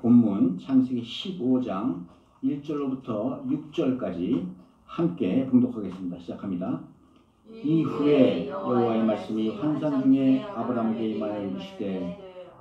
본문 창세기 15장 1절로부터 6절까지 함께 봉독하겠습니다. 시작합니다. 이후에 여호와의 말씀이 환상 중에 아브라함에게 임하여 이르시되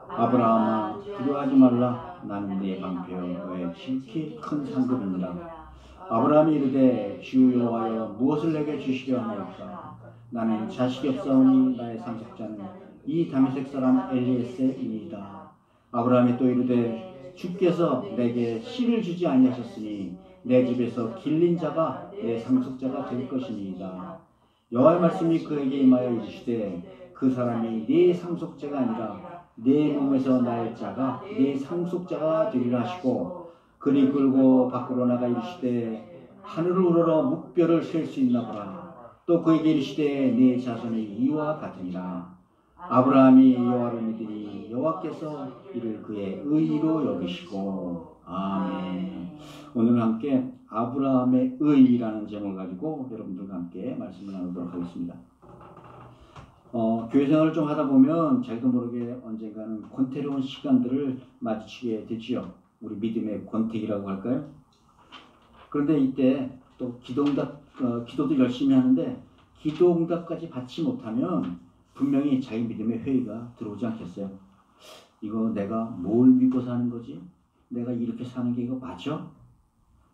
아브라함아 두려워하지 말라. 나는 네 방패여 너의 지극히 큰 상급이니라. 아브라함이 이르되 주 여호와여 무엇을 내게 주시려 하나이까. 나는 자식이 없사오니 나의 상속자는 이 다메섹 사람 엘리에셀이니이다. 아브라함이 또 이르되 주께서 내게 씨를 주지 아니하셨으니 내 집에서 길린 자가 내 상속자가 될 것이니이다. 여호와의 말씀이 그에게 임하여 이르시되 그 사람이 네 상속자가 아니라 내 몸에서 날 자가 네 상속자가 되리라 하시고 그리 끌고 밖으로 나가 이르시되 하늘을 우러러 묵별을 셀 수 있나 보라. 또 그에게 이르시되 네 자손이 이와 같으니라. 아브라함이 여호와를 믿으니 여호와께서 이를 그의 의로 여기시고. 아멘. 오늘 함께 아브라함의 의라는 제목을 가지고 여러분들과 함께 말씀을 나누도록 하겠습니다. 교회 생활을 좀 하다 보면 자기도 모르게 언젠가는 권태로운 시간들을 마주치게 되지요. 우리 믿음의 권태기라고 할까요? 그런데 이때 또 기도도 열심히 하는데 기도 응답까지 받지 못하면 분명히 자기 믿음의 회의가 들어오지 않겠어요? 이거 내가 뭘 믿고 사는 거지? 내가 이렇게 사는 게 이거 맞아?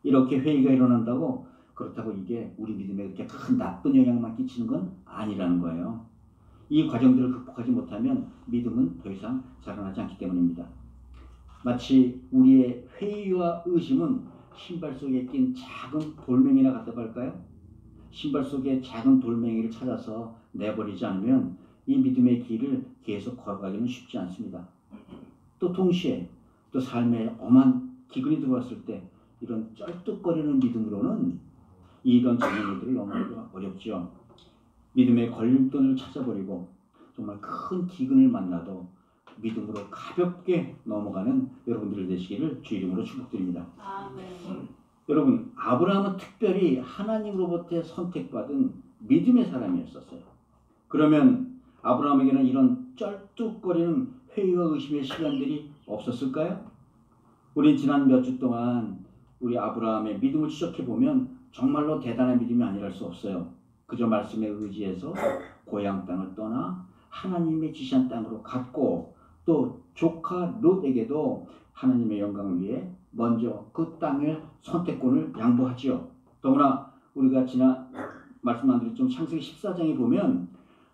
이렇게 회의가 일어난다고 그렇다고 이게 우리 믿음에 그렇게 큰 나쁜 영향만 끼치는 건 아니라는 거예요. 이 과정들을 극복하지 못하면 믿음은 더 이상 자라나지 않기 때문입니다. 마치 우리의 회의와 의심은 신발 속에 낀 작은 돌멩이나 같다고 할까요? 신발 속에 작은 돌멩이를 찾아서 내버리지 않으면 이 믿음의 길을 계속 걸어가기는 쉽지 않습니다. 또 동시에 또 삶에 엄한 기근이 들어왔을 때 이런 쩔뚝거리는 믿음으로는 이런 장애물들을 넘어가기가 어렵죠. 믿음의 걸림돌을 찾아버리고 정말 큰 기근을 만나도 믿음으로 가볍게 넘어가는 여러분들 되시기를 주 이름으로 축복드립니다. 아멘. 여러분, 아브라함은 특별히 하나님으로부터 선택받은 믿음의 사람이었었어요. 그러면 아브라함에게는 이런 쩔뚝거리는 회의와 의심의 시간들이 없었을까요? 우린 지난 몇 주 동안 우리 아브라함의 믿음을 추적해보면 정말로 대단한 믿음이 아니랄 수 없어요. 그저 말씀에 의지해서 고향 땅을 떠나 하나님의 지시한 땅으로 갔고 또 조카 롯에게도 하나님의 영광을 위해 먼저 그 땅의 선택권을 양보하지요. 더구나 우리가 지난 말씀 안 드렸지만 창세기 14장에 보면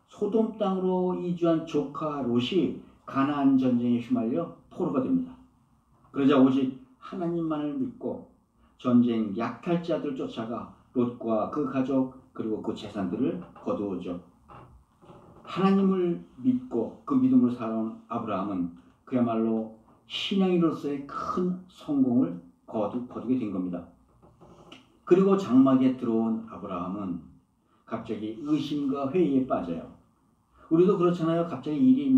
소돔 땅으로 이주한 조카 롯이 가나안 전쟁에 휘말려 포로가 됩니다. 그러자 오직 하나님만을 믿고 전쟁 약탈자들 쫓아가 롯과 그 가족 그리고 그 재산들을 거두어죠. 하나님을 믿고 그 믿음으로 살아온 아브라함은 그야말로 신앙인으로서의 큰 성공을 거두게 된 겁니다. 그리고 장막에 들어온 아브라함은 갑자기 의심과 회의에 빠져요. 우리도 그렇잖아요. 갑자기 일이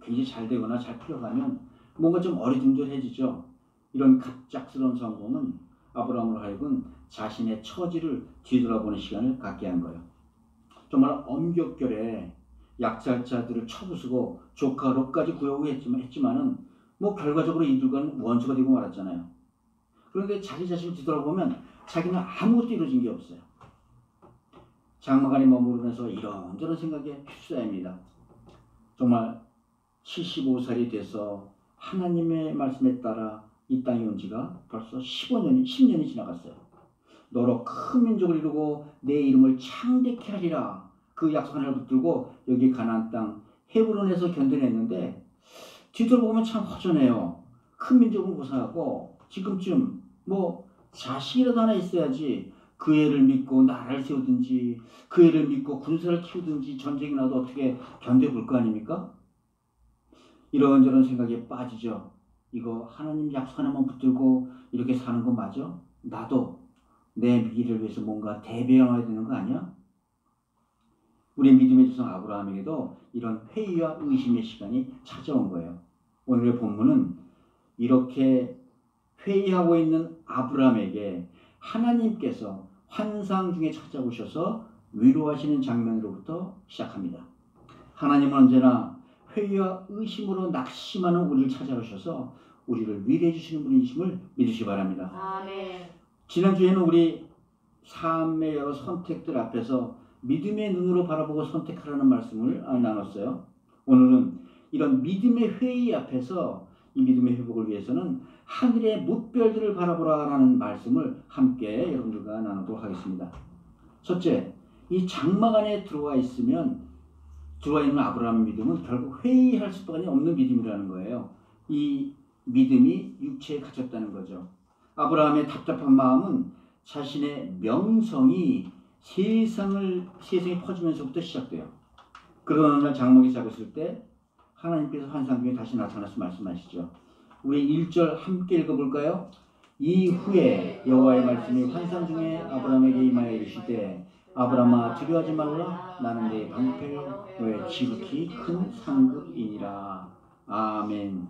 굉장히 잘 되거나 잘 풀려가면 뭔가 좀 어리둥절해지죠. 이런 갑작스러운 성공은 아브라함으로 하여금 자신의 처지를 뒤돌아보는 시간을 갖게 한 거예요. 정말 엄격결에 약살자들을 쳐부수고 조카 롯까지 구하고 했지만은 결과적으로 이들과는 원수가 되고 말았잖아요. 그런데 자기 자신을 뒤돌아보면 자기는 아무것도 이루어진 게 없어요. 장막 안에 머무르면서 이런저런 생각에 휩싸입니다. 정말 75살이 돼서 하나님의 말씀에 따라 이 땅에 온 지가 벌써 10년이 지나갔어요. 너로 큰 민족을 이루고 내 이름을 창대케 하리라. 그 약속 하나를 붙들고 여기 가나안 땅 헤브론에서 견뎌냈는데 뒤돌아보면 참 허전해요. 큰 민족은 고사하고 지금쯤 자식이라도 하나 있어야지 그 애를 믿고 나라를 세우든지 그 애를 믿고 군사를 키우든지 전쟁이 나도 어떻게 견뎌볼 거 아닙니까? 이런저런 생각에 빠지죠. 이거 하나님 약속 하나만 붙들고 이렇게 사는 거 맞아? 나도 내 미래를 위해서 뭔가 대비해야 되는 거 아니야? 우리 믿음의 조상 아브라함에게도 이런 회의와 의심의 시간이 찾아온 거예요. 오늘의 본문은 이렇게 회의하고 있는 아브라함에게 하나님께서 환상 중에 찾아오셔서 위로하시는 장면으로부터 시작합니다. 하나님은 언제나 회의와 의심으로 낙심하는 우리를 찾아오셔서 우리를 위로해 주시는 분이심을 믿으시기 바랍니다. 아멘. 지난주에는 우리 삶의 여러 선택들 앞에서 믿음의 눈으로 바라보고 선택하라는 말씀을 나눴어요. 오늘은 이런 믿음의 회의 앞에서 이 믿음의 회복을 위해서는 하늘의 뭇별들을 바라보라라는 말씀을 함께 여러분들과 나누도록 하겠습니다. 첫째, 이 장막 안에 들어와 있는 아브라함의 믿음은 결국 회의할 수밖에 없는 믿음이라는 거예요. 이 믿음이 육체에 갇혔다는 거죠. 아브라함의 답답한 마음은 자신의 명성이 세상에 퍼지면서부터 시작돼요. 그러던 어느 날 장막이 작았을 때 하나님께서 환상 중에 다시 나타나서 말씀하시죠. 우리 1절 함께 읽어볼까요? 이후에 여호와의 말씀이 환상 중에 아브라함에게 임하여 이르시되 아브라함아 두려워하지 말라 나는 네 방패요 지극히 큰 상급이니라. 아멘.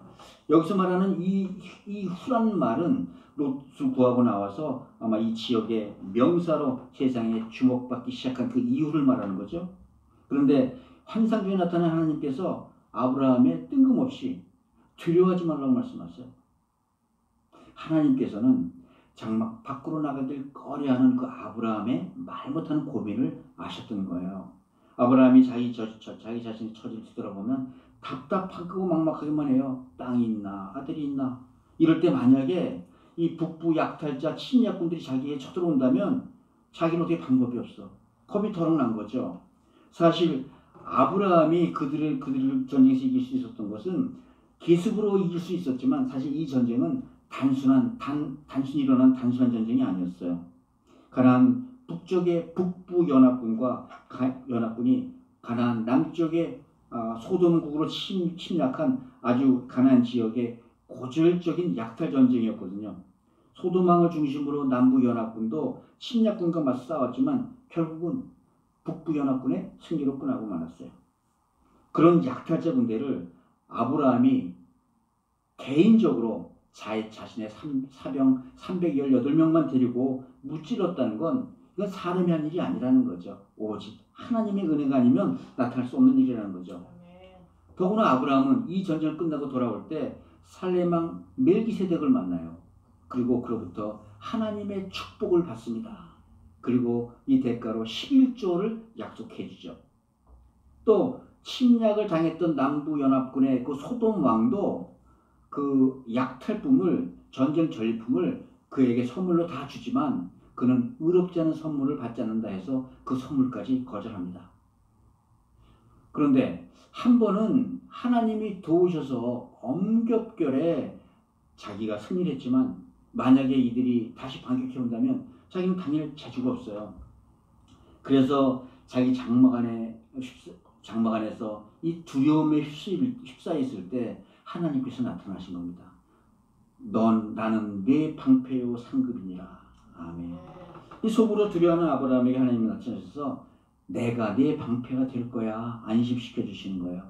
여기서 말하는 이 후란 말은 롯을 구하고 나와서 아마 이 지역의 명사로 세상에 주목받기 시작한 그 이유를 말하는 거죠. 그런데 환상 중에 나타난 하나님께서 아브라함에 뜬금없이 두려워하지 말라고 말씀하셨어요. 하나님께서는 장막 밖으로 나가길 꺼려하는 그 아브라함의 말 못하는 고민을 아셨던 거예요. 아브라함이 자기 자신의 처지를 뒤돌아보면 답답하고 막막하기만 해요. 땅이 있나 아들이 있나. 이럴 때 만약에 이 북부 약탈자 침략군들이 자기에 쳐들어온다면 자기는 어떻게 방법이 없어. 겁이 덜렁 난 거죠. 사실 아브라함이 그들을 전쟁에서 이길 수 있었던 것은 기습으로 이길 수 있었지만 사실 이 전쟁은 단순히 일어난 단순한 전쟁이 아니었어요. 가나안 북쪽의 북부 연합군이 가나안 남쪽의 소돔국으로 침략한 아주 가나안 지역의 고질적인 약탈 전쟁이었거든요. 소돔왕을 중심으로 남부 연합군도 침략군과 맞서 싸웠지만 결국은 북부 연합군의 승리로 끝나고 말았어요. 그런 약탈자 군대를 아브라함이 개인적으로 자신의 사병 318명만 데리고 무찔렀다는 건 이건 사람이 한 일이 아니라는 거죠. 오직 하나님의 은혜가 아니면 나타날 수 없는 일이라는 거죠. 더구나 아브라함은 이 전쟁을 끝나고 돌아올 때 살레망 멜기세덱을 만나요. 그리고 그로부터 하나님의 축복을 받습니다. 그리고 이 대가로 11조를 약속해 주죠. 또 침략을 당했던 남부연합군의 그 소돔 왕도 그 약탈품을 전쟁 전리품을 그에게 선물로 다 주지만 그는 의롭지 않은 선물을 받지 않는다 해서 그 선물까지 거절합니다. 그런데 한 번은 하나님이 도우셔서 엄격결에 자기가 승리를 했지만 만약에 이들이 다시 반격해 온다면 자기는 당일 재주가 없어요. 그래서 자기 장막 안에서 이 두려움에 휩싸여 있을 때 하나님께서 나타나신 겁니다. 나는 네 방패요 상급이니라. 아멘. 이 속으로 두려워하는 아브라함에게 하나님이 나타나셔서 내가 네 방패가 될 거야 안심시켜 주시는 거예요.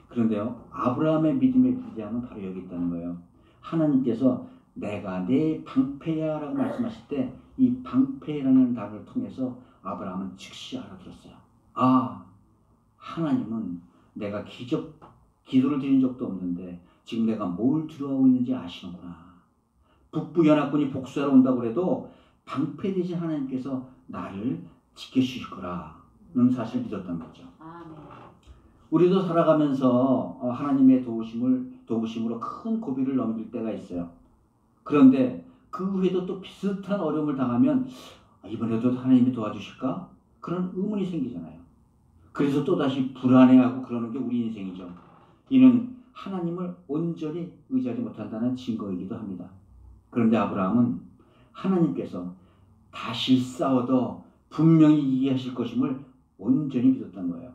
그런데요, 아브라함의 믿음의 위대함은 바로 여기 있다는 거예요. 하나님께서 내가 네 방패야 라고 말씀하실 때 이 방패라는 단어를 통해서 아브라함은 즉시 알아들었어요. 하나님은 내가 기도를 드린 적도 없는데 지금 내가 뭘 두려워하고 있는지 아시는구나. 북부 연합군이 복수하러 온다고 해도 방패 대신 하나님께서 나를 지켜주실 거라는 사실을 믿었던 거죠. 우리도 살아가면서 하나님의 도우심으로 큰 고비를 넘길 때가 있어요. 그런데 그 후에도 또 비슷한 어려움을 당하면 이번에도 하나님이 도와주실까? 그런 의문이 생기잖아요. 그래서 또다시 불안해하고 그러는 게 우리 인생이죠. 이는 하나님을 온전히 의지하지 못한다는 증거이기도 합니다. 그런데 아브라함은 하나님께서 다시 싸워도 분명히 이기게 하실 것임을 온전히 믿었던 거예요.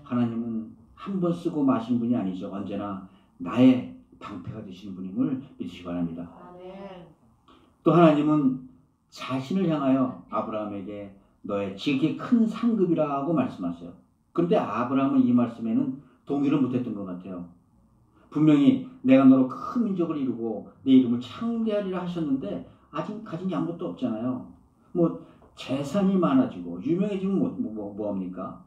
하나님은 한 번 쓰고 마신 분이 아니죠. 언제나 나의 방패가 되시는 분임을 믿으시기 바랍니다. 또 하나님은 자신을 향하여 아브라함에게 너의 지극히 큰 상급이라고 말씀하세요. 그런데 아브라함은 이 말씀에는 동의를 못했던 것 같아요. 분명히 내가 너로 큰 민족을 이루고 내 이름을 창대하리라 하셨는데 아직 가진 게 아무것도 없잖아요. 재산이 많아지고 유명해지면 뭐합니까?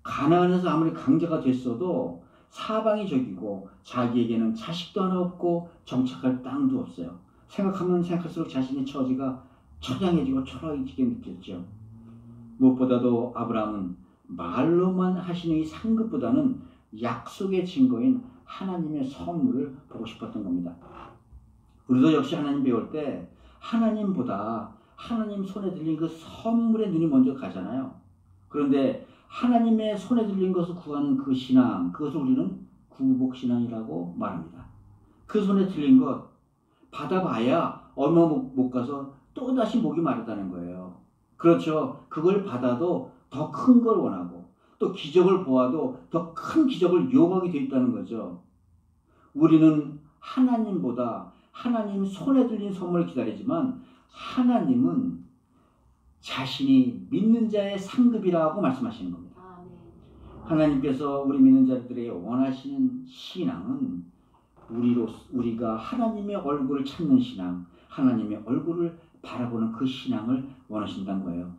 가나안에서 아무리 강자가 됐어도 사방이 적이고 자기에게는 자식도 하나 없고 정착할 땅도 없어요. 생각하면 생각할수록 자신의 처지가 처량해지고 초라해지게 느꼈죠. 무엇보다도 아브라함은 말로만 하시는 이 상급보다는 약속의 증거인 하나님의 선물을 보고 싶었던 겁니다. 우리도 역시 하나님 배울 때 하나님보다 하나님 손에 들린 그 선물에 눈이 먼저 가잖아요. 그런데 하나님의 손에 들린 것을 구하는 그 신앙, 그것을 우리는 구복신앙이라고 말합니다. 그 손에 들린 것 받아봐야 얼마 못 가서 또다시 목이 마르다는 거예요. 그렇죠. 그걸 받아도 더 큰 걸 원하고 또 기적을 보아도 더 큰 기적을 요구하게 돼 있다는 거죠. 우리는 하나님보다 하나님 손에 들린 선물을 기다리지만 하나님은 자신이 믿는 자의 상급이라고 말씀하시는 겁니다. 하나님께서 우리 믿는 자들에게 원하시는 신앙은 우리가 하나님의 얼굴을 찾는 신앙, 하나님의 얼굴을 바라보는 그 신앙을 원하신다는 거예요.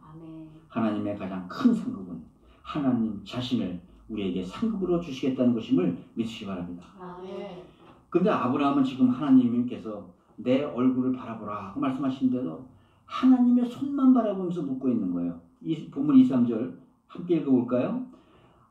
하나님의 가장 큰 상급은 하나님 자신을 우리에게 상급으로 주시겠다는 것임을 믿으시기 바랍니다. 근데 아브라함은 지금 하나님께서 내 얼굴을 바라보라 고 말씀하시는데도 하나님의 손만 바라보면서 묻고 있는 거예요. 이 본문 2, 3절 함께 읽어볼까요?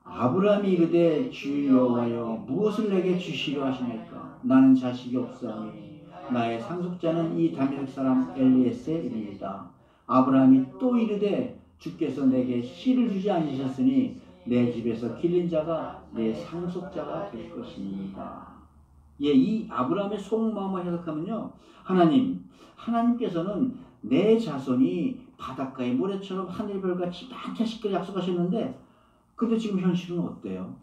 아브라함이 이르되 주 여호와여 무엇을 내게 주시려 하시나이까? 나는 자식이 없사오니 나의 상속자는 이 다메섹 사람 엘리에셀입니다. 아브라함이 또 이르되 주께서 내게 씨를 주지 않으셨으니 내 집에서 길린 자가 내 상속자가 될 것입니다. 예, 이 아브라함의 속마음을 해석하면요, 하나님께서는 내 자손이 바닷가의 모래처럼 하늘별같이 많은 자식들 약속하셨는데, 근데 지금 현실은 어때요?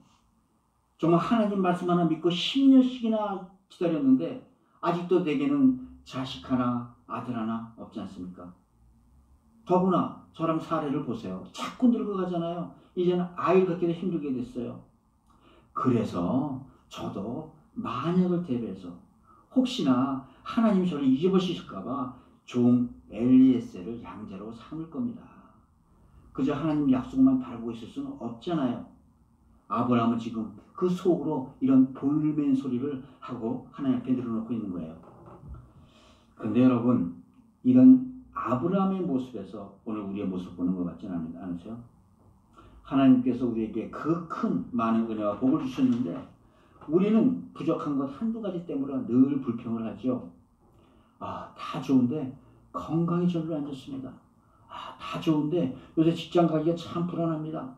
정말 하나님 말씀 하나 믿고 10년씩이나 기다렸는데 아직도 내게는 자식 하나, 아들 하나 없지 않습니까? 더구나 저랑 사례를 보세요. 자꾸 늙어가잖아요. 이제는 아이를 갖기도 힘들게 됐어요. 그래서 저도 만약을 대비해서 혹시나 하나님이 저를 잊어버리실까봐 종 엘리에셀을 양자로 삼을 겁니다. 그저 하나님 약속만 바라보고 있을 수는 없잖아요. 아브라함은 지금 그 속으로 이런 볼멘 소리를 하고 하나님 앞에 늘어놓고 있는 거예요. 그런데 여러분, 이런 아브라함의 모습에서 오늘 우리의 모습 보는 것 같지는 않으세요? 하나님께서 우리에게 그 큰 많은 은혜와 복을 주셨는데 우리는 부족한 것 한두 가지 때문에 늘 불평을 하죠. 다 좋은데 건강이 별로 안 좋습니다. 다 좋은데 요새 직장 가기가 참 불안합니다.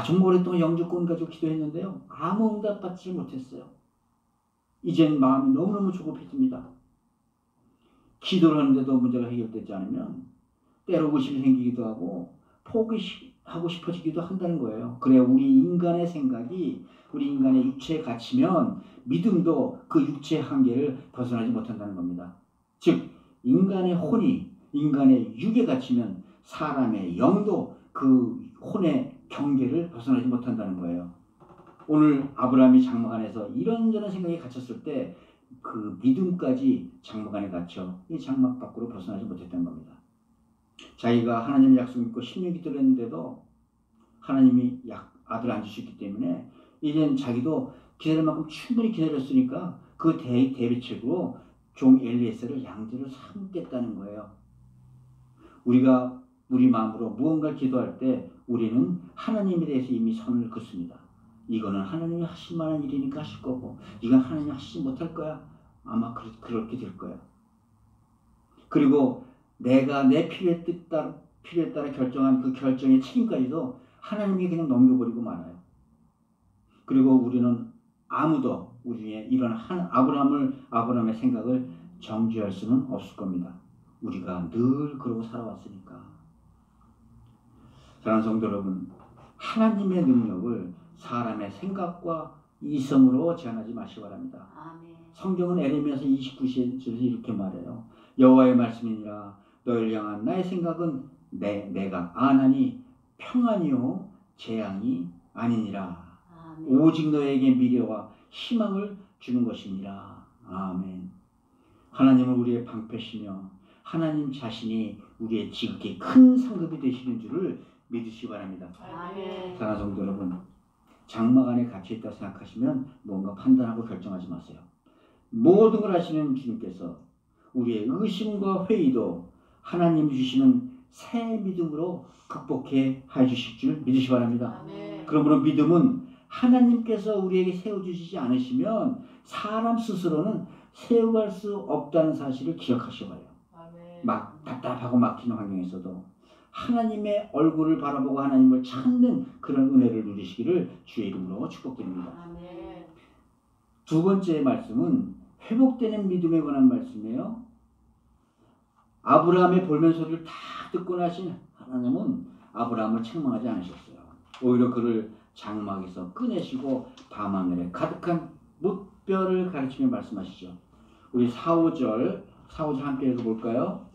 정말 오랫동안 영주권 가지고 기도했는데요, 아무 응답 받지 못했어요. 이젠 마음이 너무너무 조급해집니다. 기도를 하는데도 문제가 해결되지 않으면 때로 의심이 생기기도 하고 포기하고 싶어지기도 한다는 거예요. 그래, 우리 인간의 생각이 우리 인간의 육체에 갇히면 믿음도 그 육체의 한계를 벗어나지 못한다는 겁니다. 즉 인간의 혼이 인간의 육에 갇히면 사람의 영도 그 혼의 경계를 벗어나지 못한다는 거예요. 오늘 아브라함이 장막 안에서 이런저런 생각이 갇혔을 때 그 믿음까지 장막 안에 갇혀 이 장막 밖으로 벗어나지 못했던 겁니다. 자기가 하나님의 약속 믿고 10년 기도를 했는데도 하나님이 아들 안 주셨기 때문에 이젠 자기도 기다릴 만큼 충분히 기다렸으니까 그 대비책으로 종 엘리에셀을 양자로 삼겠다는 거예요. 우리가 우리 마음으로 무언가를 기도할 때 우리는 하나님에 대해서 이미 선을 긋습니다. 이거는 하나님이 하실 만한 일이니까 하실 거고 이건 하나님이 하시지 못할 거야. 아마 그렇게 될 거야. 그리고 내가 내 필요에 따라 결정한 그 결정의 책임까지도 하나님이 그냥 넘겨버리고 말아요. 그리고 우리는 아무도 우리의 이런 아브라함의 생각을 정죄할 수는 없을 겁니다. 우리가 늘 그러고 살아왔으니까. 사랑하는 성도 여러분, 하나님의 능력을 사람의 생각과 이성으로 제한하지 마시기 바랍니다. 아멘. 성경은 에레미야서 29절에서 이렇게 말해요. 여호와의 말씀이니라 너희를 향한 나의 생각은 내가 아나니 평안이요 재앙이 아니니라. 아멘. 오직 너에게 미래와 희망을 주는 것이니라. 아멘. 하나님은 우리의 방패시며 하나님 자신이 우리의 지극히 큰 상급이 되시는 줄을 믿으시기 바랍니다. 아멘. 사랑하는 성도 여러분, 장막 안에 갇혀있다 생각하시면 뭔가 판단하고 결정하지 마세요. 모든 걸 하시는 주님께서 우리의 의심과 회의도 하나님 주시는 새 믿음으로 극복해 주실 줄 믿으시기 바랍니다. 그러므로 믿음은 하나님께서 우리에게 세워주시지 않으시면 사람 스스로는 세워갈 수 없다는 사실을 기억하셔봐요. 막 답답하고 막히는 환경에서도 하나님의 얼굴을 바라보고 하나님을 찾는 그런 은혜를 누리시기를 주의 이름으로 축복드립니다. 두 번째 말씀은 회복되는 믿음에 관한 말씀이에요. 아브라함의 볼멘 소리를 다 듣고 나신 하나님은 아브라함을 책망하지 않으셨어요. 오히려 그를 장막에서 꺼내시고 밤하늘에 가득한 뭇별을 가르치며 말씀하시죠. 우리 4, 5절 함께 읽어볼까요?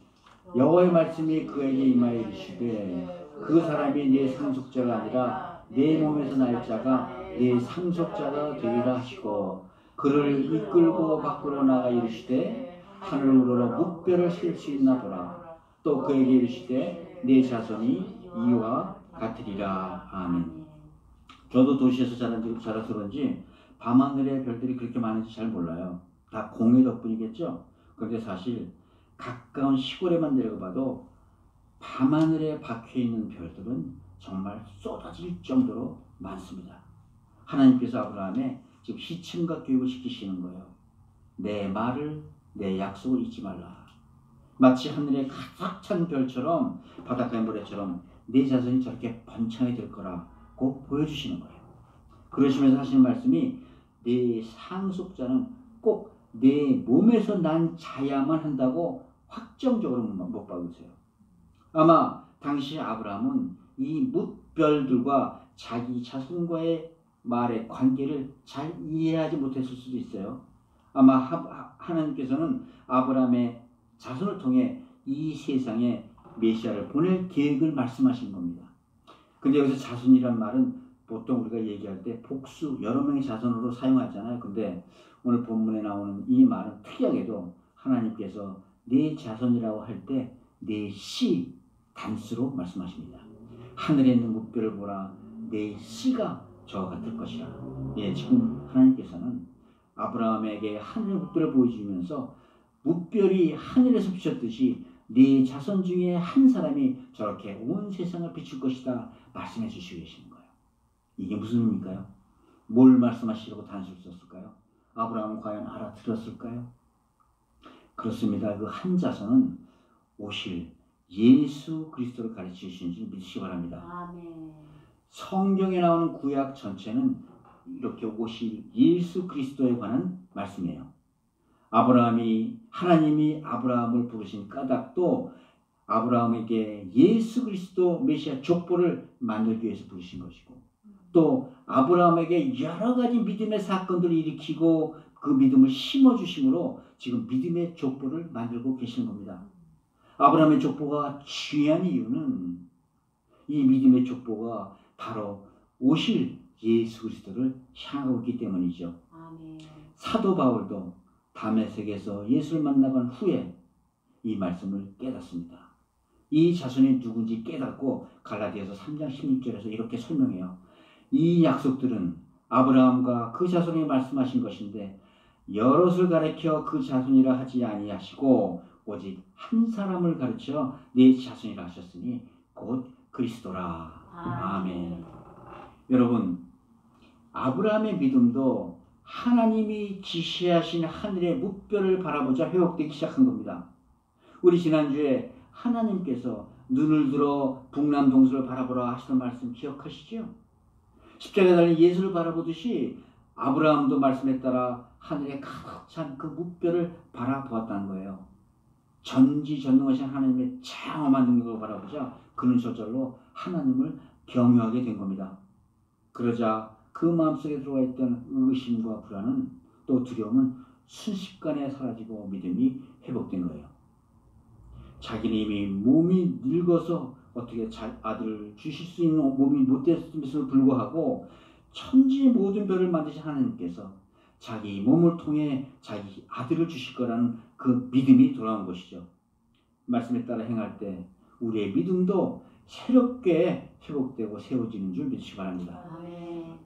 여호와의 말씀이 그에게 임하여 이르시되 그 사람이 네 상속자가 아니라 내 몸에서 날 자가 네 상속자가 되리라 하시고 그를 이끌고 밖으로 나가 이르시되 하늘으로 뭇별을 셀 수 있나 보라. 또 그에게 이르시되 네 자손이 이와 같으리라. 아멘. 저도 도시에서 자라서 그런지 밤하늘에 별들이 그렇게 많은지 잘 몰라요. 다 공해 덕분이겠죠. 그런데 사실 가까운 시골에만 내려가봐도 밤하늘에 박혀있는 별들은 정말 쏟아질 정도로 많습니다. 하나님께서 아브라함에 지금 시침과 교육을 시키시는 거예요. 내 말을, 내 약속을 잊지 말라. 마치 하늘에 가득 찬 별처럼 바닷가의 모래처럼 내 자손이 저렇게 번창이 될 거라고 보여주시는 거예요. 그러시면서 하시는 말씀이 내 상속자는 꼭 내 몸에서 난 자야만 한다고 확정적으로 못 박으세요. 아마 당시 아브라함은 이 뭇별들과 자기 자손과의 말의 관계를 잘 이해하지 못했을 수도 있어요. 아마 하나님께서는 아브라함의 자손을 통해 이 세상에 메시아를 보낼 계획을 말씀하신 겁니다. 근데 여기서 자손이란 말은 보통 우리가 얘기할 때 복수, 여러 명의 자손으로 사용하잖아요. 근데 오늘 본문에 나오는 이 말은 특이하게도 하나님께서 네 자손이라고 할 때 네 씨 단수로 말씀하십니다. 하늘에 있는 뭇별을 보라, 내 씨가 저와 같을 것이라. 예, 지금 하나님께서는 아브라함에게 하늘의 뭇별을 보여주면서 뭇별이 하늘에서 비쳤듯이 네 자손 중에 한 사람이 저렇게 온 세상을 비출 것이다 말씀해 주시고 계시는 거예요. 이게 무슨 의미일까요? 뭘 말씀하시려고 단수를 썼을까요? 아브라함은 과연 알아들었을까요? 그렇습니다. 그 한 자손은 오실 예수 그리스도를 가르치시는 줄 믿으시기 바랍니다. 아멘. 성경에 나오는 구약 전체는 이렇게 오실 예수 그리스도에 관한 말씀이에요. 하나님이 아브라함을 부르신 까닭도 아브라함에게 예수 그리스도 메시아 족보를 만들기 위해서 부르신 것이고, 또 아브라함에게 여러 가지 믿음의 사건들을 일으키고 그 믿음을 심어주심으로 지금 믿음의 족보를 만들고 계시는 겁니다. 아브라함의 족보가 중요한 이유는 이 믿음의 족보가 바로 오실 예수 그리스도를 향하고 있기 때문이죠. 아멘. 사도 바울도 다메섹에서 예수를 만나본 후에 이 말씀을 깨닫습니다. 이 자손이 누군지 깨닫고 갈라디아서 3장 16절에서 이렇게 설명해요. 이 약속들은 아브라함과 그 자손이 말씀하신 것인데 여럿을 가리켜 그 자손이라 하지 아니하시고 오직 한 사람을 가르쳐 네 자손이라 하셨으니 곧 그리스도라. 아멘. 여러분, 아브라함의 믿음도 하나님이 지시하신 하늘의 뭇별을 바라보자 회복되기 시작한 겁니다. 우리 지난주에 하나님께서 눈을 들어 북남 동서를 바라보라 하시는 말씀 기억하시죠? 십자가에 달린 예수를 바라보듯이 아브라함도 말씀에 따라 하늘에 가득 찬 그 뭇별을 바라보았다는 거예요. 전지전능하신 하나님의 장엄한 능력을 바라보자 그는 저절로 하나님을 경외하게 된 겁니다. 그러자 그 마음속에 들어와 있던 의심과 불안은 또 두려움은 순식간에 사라지고 믿음이 회복된 거예요. 자기는 이미 몸이 늙어서 어떻게 아들을 주실 수 있는 몸이 못 됐음에도 불구하고 천지 모든 별을 만드신 하나님께서 자기 몸을 통해 자기 아들을 주실 거라는 그 믿음이 돌아온 것이죠. 말씀에 따라 행할 때 우리의 믿음도 새롭게 회복되고 세워지는 줄 믿으시기 바랍니다. 아멘.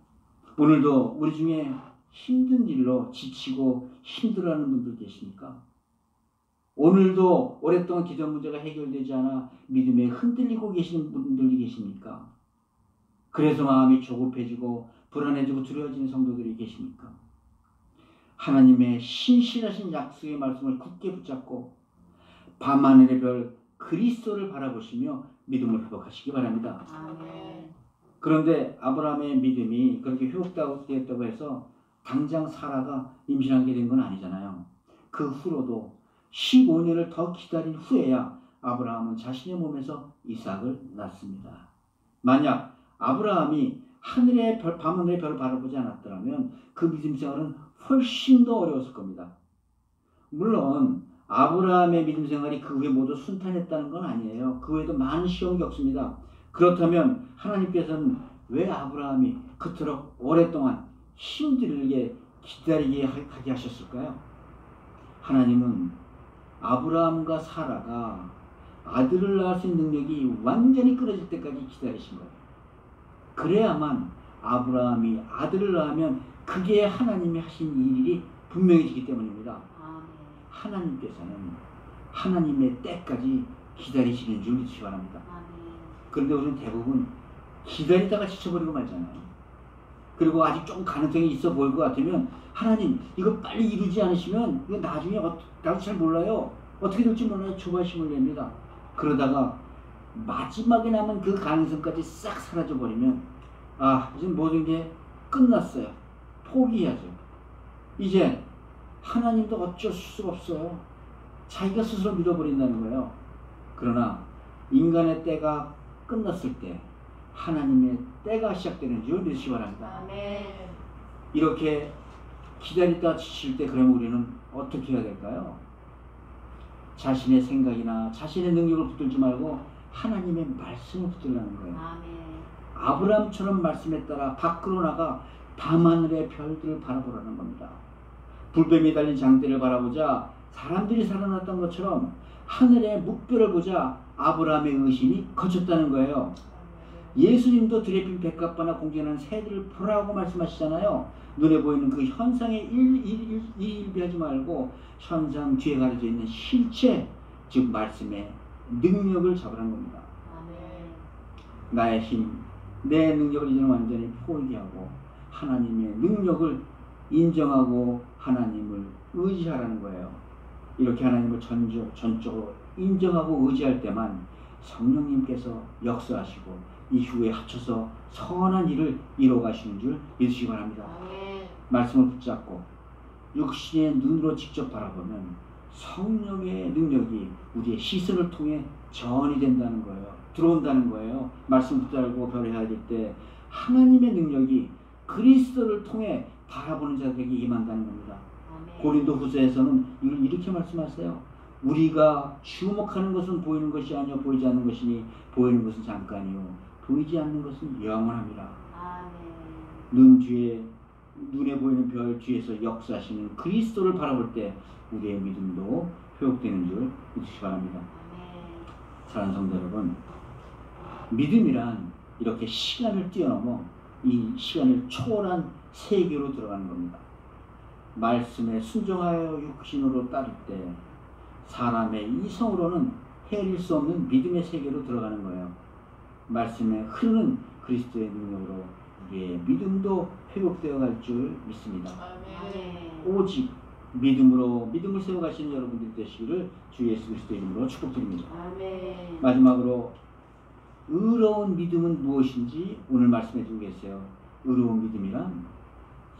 오늘도 우리 중에 힘든 일로 지치고 힘들어하는 분들 계십니까? 오늘도 오랫동안 기도 문제가 해결되지 않아 믿음에 흔들리고 계시는 분들이 계십니까? 그래서 마음이 조급해지고 불안해지고 두려워지는 성도들이 계십니까? 하나님의 신실하신 약속의 말씀을 굳게 붙잡고 밤하늘의 별 그리스도를 바라보시며 믿음을 회복하시기 바랍니다. 아멘. 그런데 아브라함의 믿음이 그렇게 회복되었다고 해서 당장 사라가 임신하게 된 건 아니잖아요. 그 후로도 15년을 더 기다린 후에야 아브라함은 자신의 몸에서 이삭을 낳습니다. 만약 아브라함이 밤하늘의 별을 바라보지 않았더라면 그 믿음 생활은 훨씬 더 어려웠을 겁니다. 물론 아브라함의 믿음 생활이 그 후에 모두 순탄했다는 건 아니에요. 그 후에도 많은 시험이 겪습니다. 그렇다면 하나님께서는 왜 아브라함이 그토록 오랫동안 힘들게 기다리게 하게 하셨을까요? 하나님은 아브라함과 사라가 아들을 낳을 수 있는 능력이 완전히 끊어질 때까지 기다리신 거예요. 그래야만 아브라함이 아들을 낳으면 그게 하나님이 하신 일이 분명해지기 때문입니다. 하나님께서는 하나님의 때까지 기다리시는 줄 믿으시기 바랍니다. 그런데 우리는 대부분 기다리다가 지쳐버리고 말잖아요. 그리고 아직 좀 가능성이 있어 보일 것 같으면 하나님 이거 빨리 이루지 않으시면 이거 나중에 나도 잘 몰라요. 어떻게 될지 몰라요. 조바심을 냅니다. 그러다가 마지막에 남은 그 가능성까지 싹 사라져버리면 이제 모든 게 끝났어요. 포기해야죠. 이제 하나님도 어쩔 수가 없어요. 자기가 스스로 믿어버린다는 거예요. 그러나 인간의 때가 끝났을 때 하나님의 때가 시작되는 줄 믿으시기 바랍니다. 아멘. 이렇게 기다리다 지칠 때 그러면 우리는 어떻게 해야 될까요? 자신의 생각이나 자신의 능력을 붙들지 말고 하나님의 말씀을 붙들라는 거예요. 아멘. 아브라함처럼 말씀에 따라 밖으로 나가 밤하늘의 별들을 바라보라는 겁니다. 불뱀이 달린 장대를 바라보자 사람들이 살아났던 것처럼 하늘의 묵별을 보자 아브라함의 의심이 거쳤다는 거예요. 예수님도 들에 핀 백합화나 공전한 새들을 보라고 말씀하시잖아요. 눈에 보이는 그 현상에 일비하지 말고 현상 뒤에 가려져 있는 실체, 즉 말씀의 능력을 잡으라는 겁니다. 아멘. 나의 힘, 내 능력을 이제는 완전히 포기하고 하나님의 능력을 인정하고 하나님을 의지하라는 거예요. 이렇게 하나님을 전적으로 인정하고 의지할 때만 성령님께서 역사하시고 이후에 합쳐서 선한 일을 이뤄가시는 줄 믿으시기 바랍니다. 아멘. 말씀을 붙잡고 육신의 눈으로 직접 바라보면 성령의 능력이 우리의 시선을 통해 전이 된다는 거예요. 들어온다는 거예요. 말씀 붙잡고 별해야 될 때 하나님의 능력이 그리스도를 통해 바라보는 자들에게 임한다는 겁니다. 아멘. 고린도후서에서는 이걸 이렇게 말씀하세요. 우리가 주목하는 것은 보이는 것이 아니요 보이지 않는 것이니 보이는 것은 잠깐이요 보이지 않는 것은 영원합니다. 아멘. 눈에 보이는 별 뒤에서 역사하시는 그리스도를 바라볼 때 우리의 믿음도 회복되는 줄 믿으시기 바랍니다. 아멘. 사랑하는 성도 여러분, 믿음이란 이렇게 시간을 뛰어넘어 이 시간을 초월한 세계로 들어가는 겁니다. 말씀에 순종하여 육신으로 따를 때 사람의 이성으로는 헤아릴 수 없는 믿음의 세계로 들어가는 거예요. 말씀에 흐르는 그리스도의 능력으로 우리의 믿음도 회복되어 갈 줄 믿습니다. 아멘. 오직 믿음을 세워가시는 여러분들이 되시기를 주 예수 그리스도의 이름으로 축복드립니다. 아멘. 마지막으로 의로운 믿음은 무엇인지 오늘 말씀해 주고 계세요. 의로운 믿음이란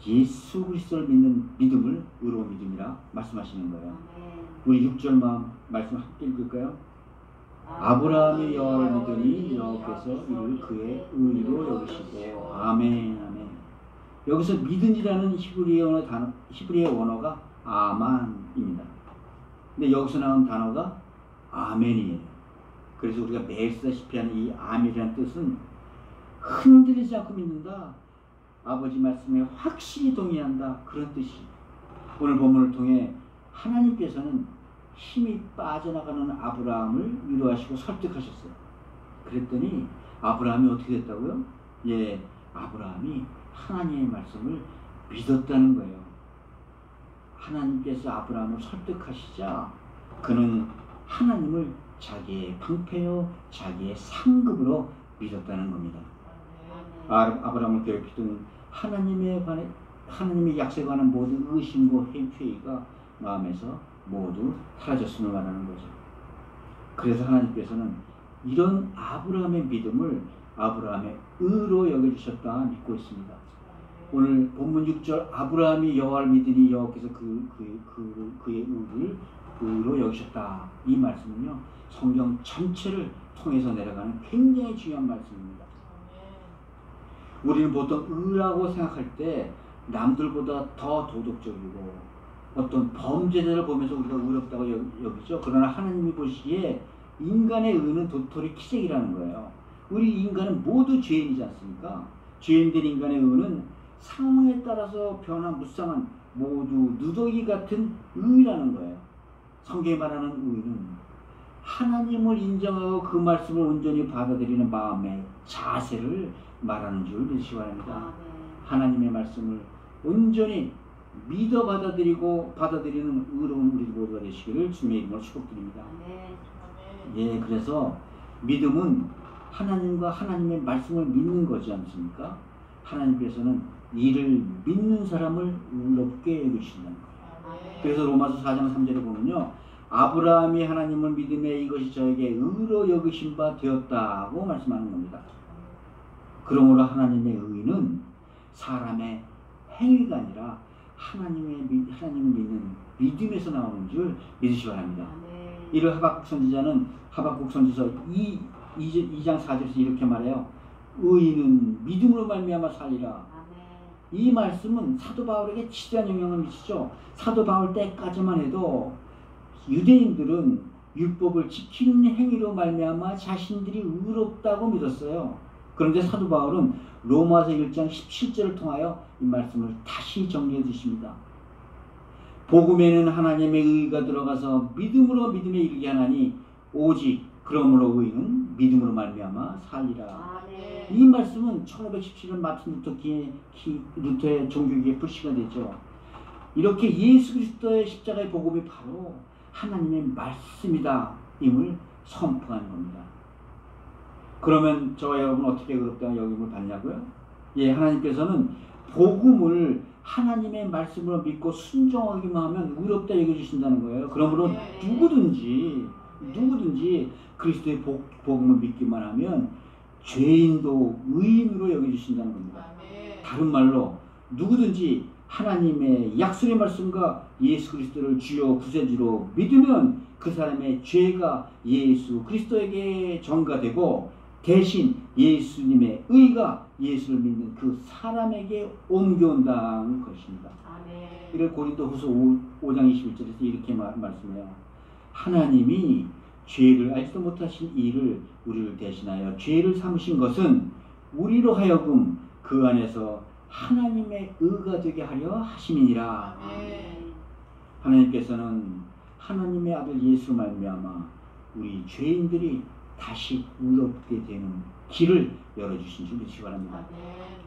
예수 그리스도를 믿는 믿음을 의로운 믿음이라 말씀하시는 거예요. 아멘. 우리 6절 말씀 함께 읽을까요? 아브라함이 여호와를 믿으니 여호와께서 이를 그의 의로 여기시고 아멘. 아멘. 여기서 믿음이라는 히브리어 원어가 아만입니다. 근데 여기서 나온 단어가 아멘이에요. 그래서 우리가 매일 쓰다시피 하는 이 아멘이라는 뜻은 흔들리지 않고 믿는다, 아버지 말씀에 확실히 동의한다, 그런 뜻이. 오늘 본문을 통해 하나님께서는 힘이 빠져나가는 아브라함을 위로하시고 설득하셨어요. 그랬더니 아브라함이 어떻게 됐다고요? 아브라함이 하나님의 말씀을 믿었다는 거예요. 하나님께서 아브라함을 설득하시자 그는 하나님을 자기의 방패요 자기의 상급으로 믿었다는 겁니다. 아브라함을 괴롭히던 하나님의 약속에 관한 모든 의심과 회의가 마음에서 모두 사라졌음을 말하는 거죠. 그래서 하나님께서는 이런 아브라함의 믿음을 아브라함의 의로 여겨주셨다 믿고 있습니다. 오늘 본문 6절 아브라함이 여호와를 믿으니 여호와께서 그의 의로 여기셨다. 이 말씀은요 성경 전체를 통해서 내려가는 굉장히 중요한 말씀입니다. 우리는 보통 의라고 생각할 때 남들보다 더 도덕적이고 어떤 범죄자를 보면서 우리가 의롭다고 여기죠. 그러나 하나님이 보시기에 인간의 의는 도토리 키재기라는 거예요. 우리 인간은 모두 죄인이지 않습니까? 죄인된 인간의 의는 상황에 따라서 변화무쌍한 모두 누더기 같은 의라는 거예요. 성경이 말하는 의는 하나님을 인정하고 그 말씀을 온전히 받아들이는 마음의 자세를 말하는 줄 믿으시기 바랍니다. 하나님의 말씀을 온전히 믿어 받아들이는 의로운 우리 모두가 되시기를 주님의 이름으로 축복드립니다. 예, 그래서 믿음은 하나님과 하나님의 말씀을 믿는 거지 않습니까? 하나님께서는 이를 믿는 사람을 의롭게 여기신다는 거예요. 그래서 로마서 4장 3절에 보면요. 아브라함이 하나님을 믿음에 이것이 저에게 의로 여기신 바 되었다고 말씀하는 겁니다. 그러므로 하나님의 의는 사람의 행위가 아니라 하나님을 믿는 믿음에서 나오는 줄 믿으시기 바랍니다. 이를 하박국 선지자는 하박국 선지서 2장 4절에서 이렇게 말해요. 의인은 믿음으로 말미암아 살리라. 이 말씀은 사도 바울에게 지대한 영향을 미치죠. 사도 바울 때까지만 해도 유대인들은 율법을 지키는 행위로 말미암아 자신들이 의롭다고 믿었어요. 그런데 사도 바울은 로마서 1장 17절을 통하여 이 말씀을 다시 정리해 주십니다. 복음에는 하나님의 의가 들어가서 믿음으로 믿음에 이르게 하나니 오직 그러므로 의인은 믿음으로 말미암아 살리라. 이 말씀은 1517년 마틴 루터의 종교개혁 불씨가 되죠. 이렇게 예수 그리스도의 십자가의 복음이 바로 하나님의 말씀이다 임을 선포하는 겁니다. 그러면 저와 여러분 어떻게 의롭다는 여김을 받냐고요? 예, 하나님께서는 복음을 하나님의 말씀으로 믿고 순종하기만 하면 의롭다 여겨주신다는 거예요. 그러므로 누구든지 그리스도의 복음을 믿기만 하면 죄인도 의인으로 여겨주신다는 겁니다. 다른 말로 누구든지 하나님의 약속의 말씀과 예수 그리스도를 주요 구세주로 믿으면 그 사람의 죄가 예수 그리스도에게 전가되고 대신 예수님의 의가 예수를 믿는 그 사람에게 옮겨온다는 것입니다. 이를 고린도후서 5장 21절에서 이렇게 말씀해요. 하나님이 죄를 알지도 못하신 이를 우리를 대신하여 죄를 삼으신 것은 우리로 하여금 그 안에서 하나님의 의가 되게 하려 하심이니라. 하나님께서는 하나님의 아들 예수로 말미암아 우리 죄인들이 다시 의롭게 되는 길을 열어주신 줄 믿으시기 바랍니다.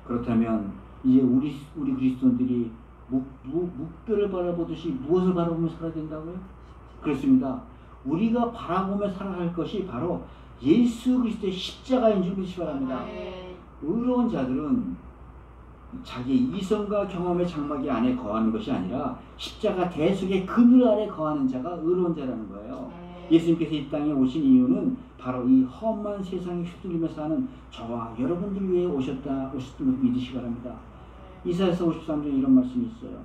그렇다면 이제 우리 그리스도인들이 묵별을 바라보듯이 무엇을 바라보며 살아야 된다고요? 그렇습니다. 우리가 바라보며 살아갈 것이 바로 예수 그리스도의 십자가인 줄 믿으시기 바랍니다. 의로운 자들은 자기 이성과 경험의 장막이 안에 거하는 것이 아니라 십자가 대속의 그늘 아래 거하는 자가 의로운 자라는 거예요. 예수님께서 이 땅에 오신 이유는 바로 이 험한 세상에 휘둘리며 사는 저와 여러분들 위해 오셨음을 믿으시기 바랍니다. 이사야서 53장에 이런 말씀이 있어요.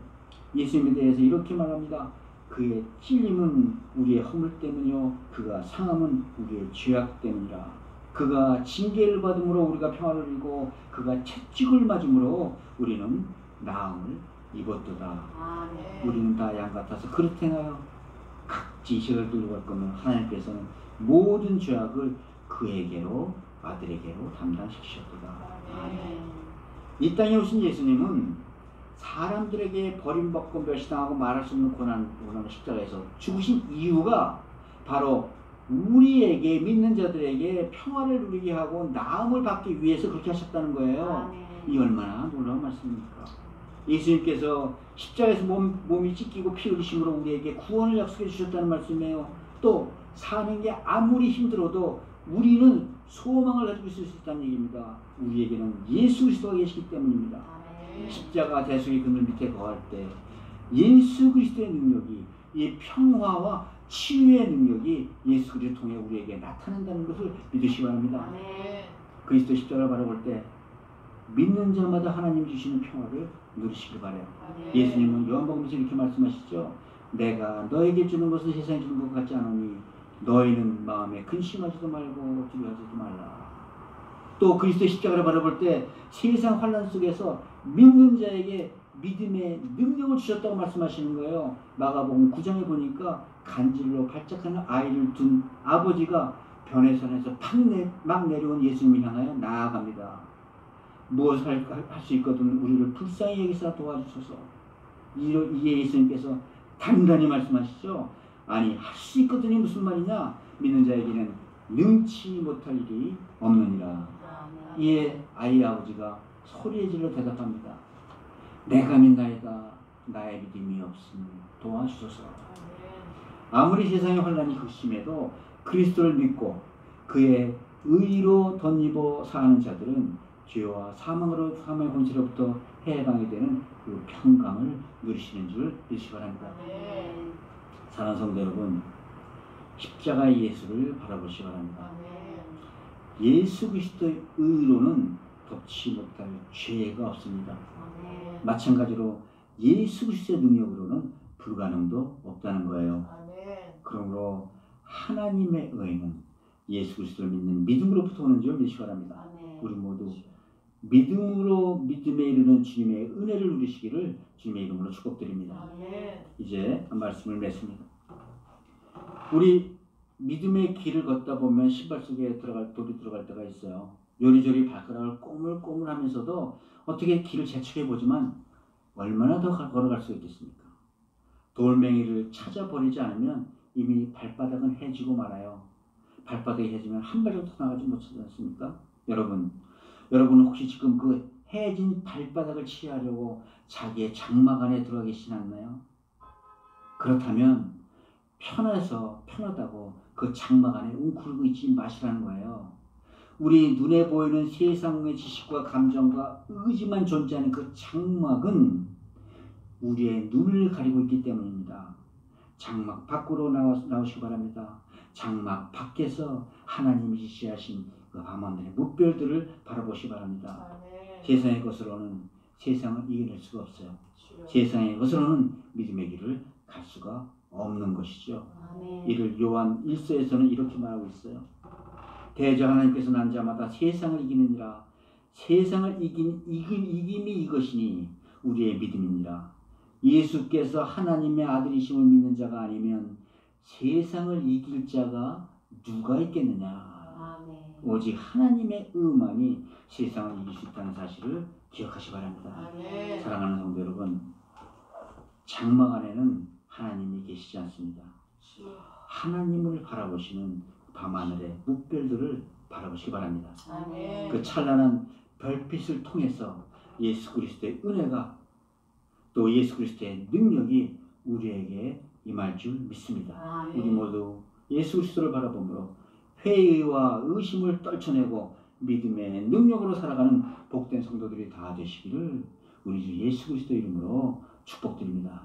예수님에 대해서 이렇게 말합니다. 그의 찔림은 우리의 허물 때문이요 그가 상함은 우리의 죄악 때문이라. 그가 징계를 받음으로 우리가 평화를 이루고 그가 채찍을 맞음으로 우리는 나음을 입었도다. 우리는 다 양 같아서 그릇 행하여 각지 이식을 들고 갈 거면 하나님께서는 모든 죄악을 그에게로 아들에게로 담당시키셨도다. 이 땅에 오신 예수님은 사람들에게 버림받고 멸시당하고 말할 수 없는 고난을 십자가에서 죽으신 이유가 바로 우리에게 믿는 자들에게 평화를 누리게 하고 나음을 받기 위해서 그렇게 하셨다는 거예요. 이 얼마나 놀라운 말씀입니까? 예수님께서 십자가에서 몸이 찢기고 피 흘리심으로 우리에게 구원을 약속해 주셨다는 말씀이에요. 또 사는 게 아무리 힘들어도 우리는 소망을 가지고 있을 수 있다는 얘기입니다. 우리에게는 예수 그리스도가 계시기 때문입니다. 십자가 대속의 그늘 밑에 거할 때 예수 그리스도의 능력이, 이 평화와 치유의 능력이 예수 그리스도를 통해 우리에게 나타난다는 것을 믿으시기 바랍니다. 그리스도 십자가를 바라볼 때 믿는 자마다 하나님 주시는 평화를 누리시길 바라요. 예수님은 요한복음에서 이렇게 말씀하시죠. 내가 너에게 주는 것은 세상에 주는 것 같지 않으니 너희는 마음에 근심하지도 말고 두려워하지도 말라. 또 그리스도의 십자가를 바라볼 때 세상 환난 속에서 믿는 자에게 믿음의 능력을 주셨다고 말씀하시는 거예요. 마가복음 9장에 보니까 간질로 발작하는 아이를 둔 아버지가 변해선에서 막 내려온 예수님을 향하여 나아갑니다. 무엇을 할 수 있거든 우리를 불쌍히 여기사 도와주소서. 이에 예수님께서 단단히 말씀하시죠. 아니 할 수 있거든이 무슨 말이냐. 믿는 자에게는 능치 못할 일이 없느니라. 이에 아이 아버지가 소리에 질러 대답합니다. 내가 믿나이다. 나의 믿음이 없으니 도와주소서. 아무리 세상의 환난이 극심해도 그리스도를 믿고 그의 의로 덧입어 사는 자들은 죄와 사망의 권세로부터 해방이 되는 그 평강을 누리시는 줄 믿으시기 바랍니다. 사랑하는 성도 여러분, 십자가의 예수를 바라보시기 바랍니다. 예수 그리스도의 의로는 덮지 못할 죄가 없습니다. 마찬가지로 예수 그리스도의 능력으로는 불가능도 없다는 거예요. 그러므로 하나님의 의는 예수 그리스도를 믿는 믿음으로부터 오는 줄 믿으시기 바랍니다. 우리 모두 믿음으로 믿음에 이르는 주님의 은혜를 누리시기를 주님의 이름으로 축복드립니다. 이제 말씀을 맺습니다. 우리 믿음의 길을 걷다 보면 신발 속에 돌이 들어갈 때가 있어요. 요리조리 발가락을 꼬물꼬물 하면서도 어떻게 길을 재촉해 보지만 얼마나 더 걸어갈 수 있겠습니까? 돌멩이를 찾아버리지 않으면 이미 발바닥은 해지고 말아요. 발바닥이 해지면 한 발도 더 나가지 못하지 않습니까? 여러분은 혹시 지금 그 해진 발바닥을 치유하려고 자기의 장막 안에 들어가 계시지 않나요? 그렇다면 편하다고 그 장막 안에 웅크리고 있지 마시라는 거예요. 우리 눈에 보이는 세상의 지식과 감정과 의지만 존재하는 그 장막은 우리의 눈을 가리고 있기 때문입니다. 장막 밖으로 나오시기 바랍니다. 장막 밖에서 하나님이 지시하신 그 밤하늘의 무별들을 바라보시기 바랍니다. 세상의 것으로는 세상을 이겨낼 수가 없어요. 세상의 것으로는 믿음의 길을 갈 수가 없는 것이죠. 이를 요한 1서에서는 이렇게 말하고 있어요. 대저 하나님께서 난 자마다 세상을 이기느니라. 세상을 이김이 이것이니 우리의 믿음이니라. 예수께서 하나님의 아들이심을 믿는 자가 아니면 세상을 이길 자가 누가 있겠느냐. 오직 하나님의 의만이 세상을 이길 수 있다는 사실을 기억하시기 바랍니다. 사랑하는 성도 여러분, 장막 안에는 하나님이 계시지 않습니다. 하나님을 바라보시는 밤하늘의 묵별들을 바라보시기 바랍니다. 그 찬란한 별빛을 통해서 예수 그리스도의 은혜가 또 예수 그리스도의 능력이 우리에게 임할 줄 믿습니다. 우리 모두 예수 그리스도를 바라보므로 회의와 의심을 떨쳐내고 믿음의 능력으로 살아가는 복된 성도들이 다 되시기를 우리 주 예수 그리스도 이름으로 축복드립니다.